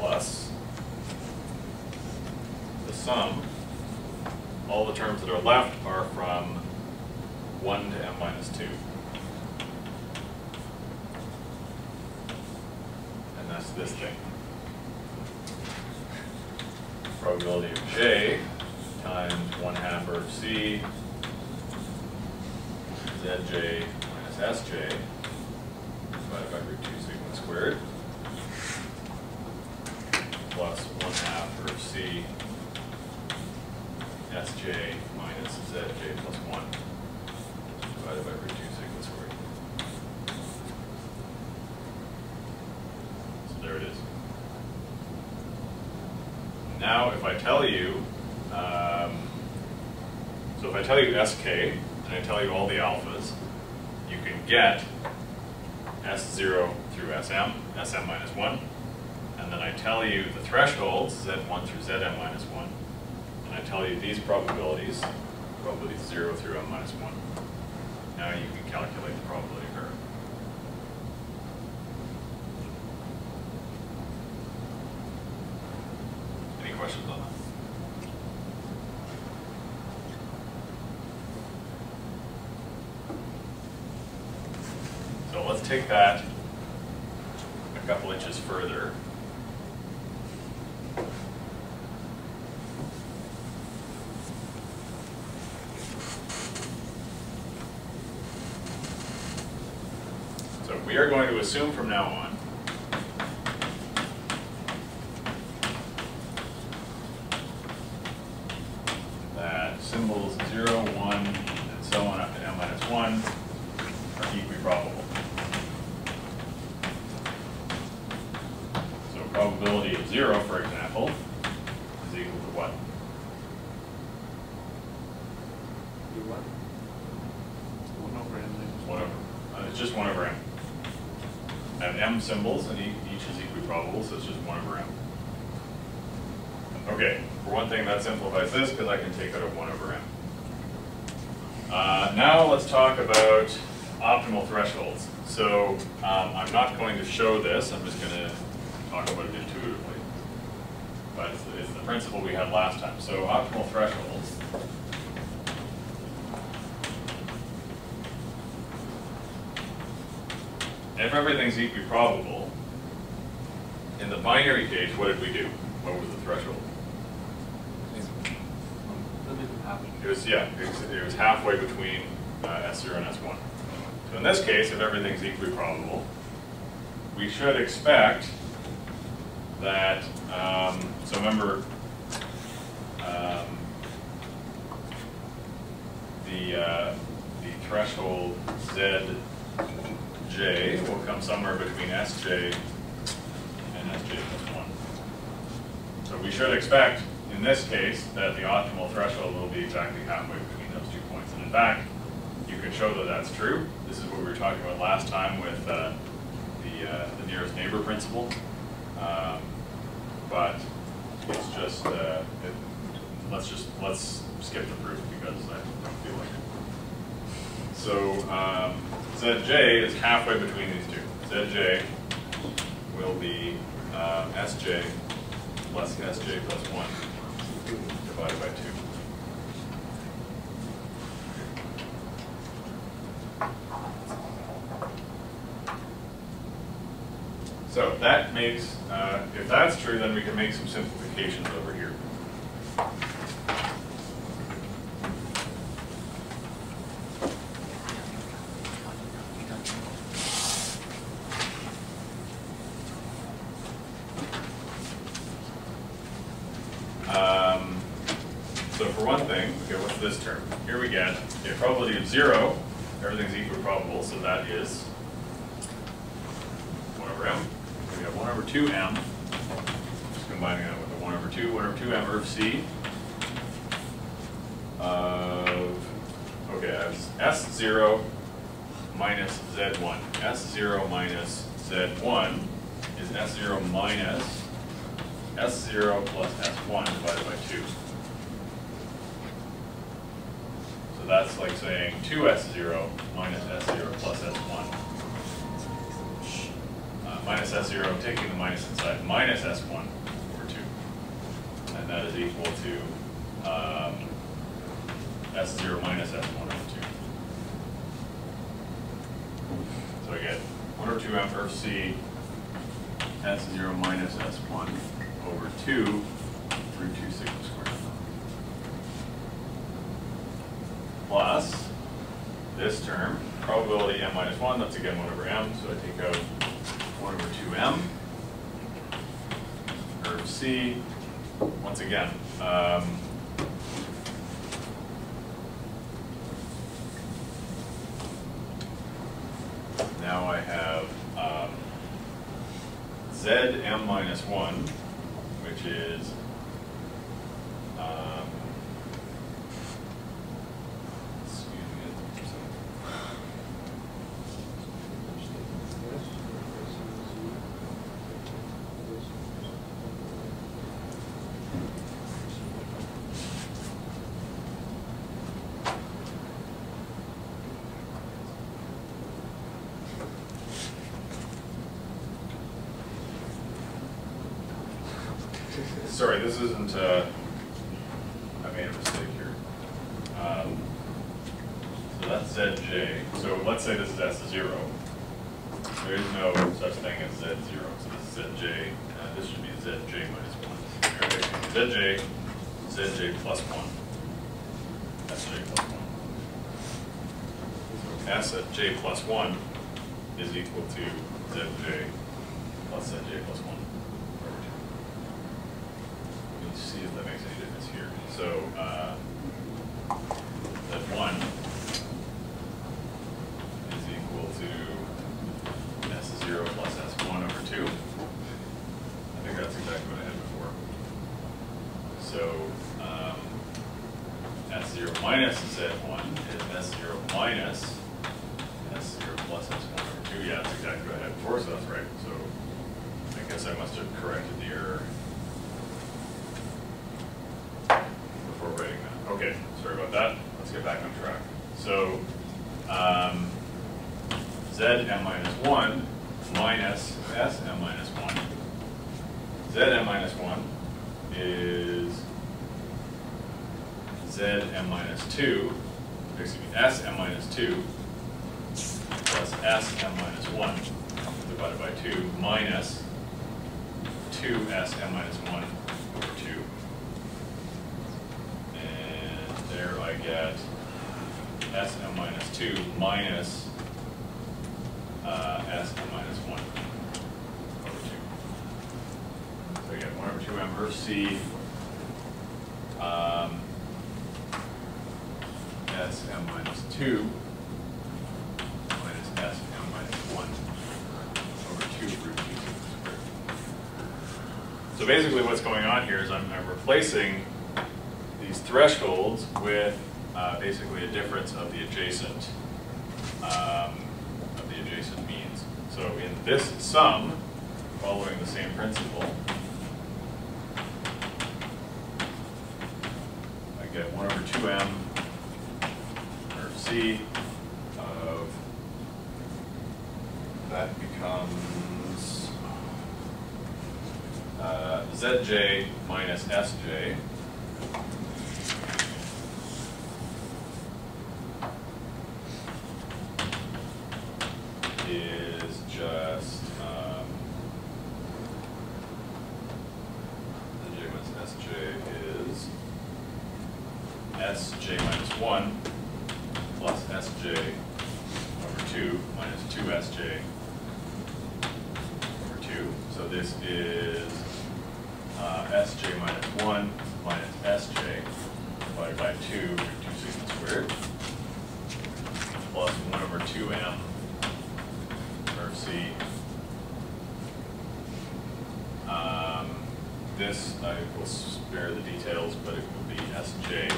plus the sum. All the terms that are left are from 1 to m minus 2. And that's this thing. Probability of j times 1/2 of c zj minus sj divided by root 2 sigma squared plus 1/2 of c sj minus zj plus 1 divided by root 2 sigma squared. So there it is. Now if I tell you, so if I tell you sk and I tell you all the alphas, you can get S0 through Sm, Sm minus 1, and then I tell you the thresholds, Z1 through Zm minus 1, and I tell you these probabilities, probabilities 0 through m minus 1. Now you can calculate the probability of error. Any questions on that? So let's take that a couple inches further. So we are going to assume from now on that symbols 0, 1, and so on up to m minus 1 are equiprobable. So probability of 0, for example, is equal to what? What? 1 over m. 1 over. It's just 1 over m. I have m symbols, and each is equiprobable, so it's just 1 over m. Okay, for one thing, that simplifies this because I can take out a 1 over m. Now let's talk about optimal thresholds. So I'm not going to show this, I'm just going to talk about it intuitively. But it's the principle we had last time. So optimal thresholds. If everything's equiprobable, in the binary case, what did we do? What was the threshold? It was, yeah, it was halfway between S0 and S1. So in this case, if everything's equiprobable, we should expect that, so remember, the threshold Zj will come somewhere between Sj and Sj plus 1. So we should expect, in this case, that the optimal threshold will be exactly halfway between those 2 points. And in fact, you can show that that's true. This is what we were talking about last time with the nearest neighbor principle. But it's just, let's skip the proof because I don't feel like it. So Zj is halfway between these two. Zj will be Sj plus Sj plus 1 divided by 2. So that makes, if that's true, then we can make some simplifications over here. So for one thing, okay, what's this term? Here we get a probability of 0, everything's equiprobable, so that is 1 over m. We have 1 over 2m, just combining that with the 1 over 2m of c of, okay, I have S0 minus Z1. S0 minus Z1 is S0 minus S0 plus S1 divided by 2. So that's like saying 2S0 minus S0 plus S1. minus S0, taking the minus inside, minus S1 over 2. And that is equal to S0 minus S1 over 2. So I get 1/2M of C S0 minus S1 over 2 through 2 sigma squared. Plus this term, probability M minus 1, that's again 1/M, so I take out 1/2M. Of C, once again, now I have ZM minus 1, which is sorry, this isn't, I made a mistake here. So that's ZJ. So let's say this is S0. There is no such thing as Z0. So this is ZJ. This should be ZJ minus 1. ZJ plus 1. SJ plus 1. So S at J plus 1 is equal to ZJ plus ZJ plus 1. See if that makes any difference here. So that 1 is equal to S0 plus S1 over 2. I think that's exactly what I had before. So S0 minus Z1 is S0 minus S0 plus S1 over 2. Yeah, that's exactly what I had before, so that's right. So I guess I must have corrected the error writing that. Okay, sorry about that. Let's get back on track. So Zm minus 1 minus Sm minus 1. Zm minus 1 is Zm minus 2, excuse me, Sm minus 2 plus Sm minus 1 divided by 2 minus 2Sm minus 1 over 2. There I get Sm minus 2 minus Sm minus 1 over 2. So I get 1/2M of C Sm minus 2 minus Sm minus 1 over 2 root 2 squared. So basically what's going on here is I'm replacing these thresholds with basically a difference of the adjacent means. So in this sum, following the same principle, I get 1/2M or C of that becomes Zj minus Sj. Is just J minus Sj is Sj minus 1 plus Sj over 2 minus 2Sj over 2. So this is Sj minus 1 minus Sj divided by 2 root 2 sigma squared plus 1/2M C. This I will spare the details, but it will be Sj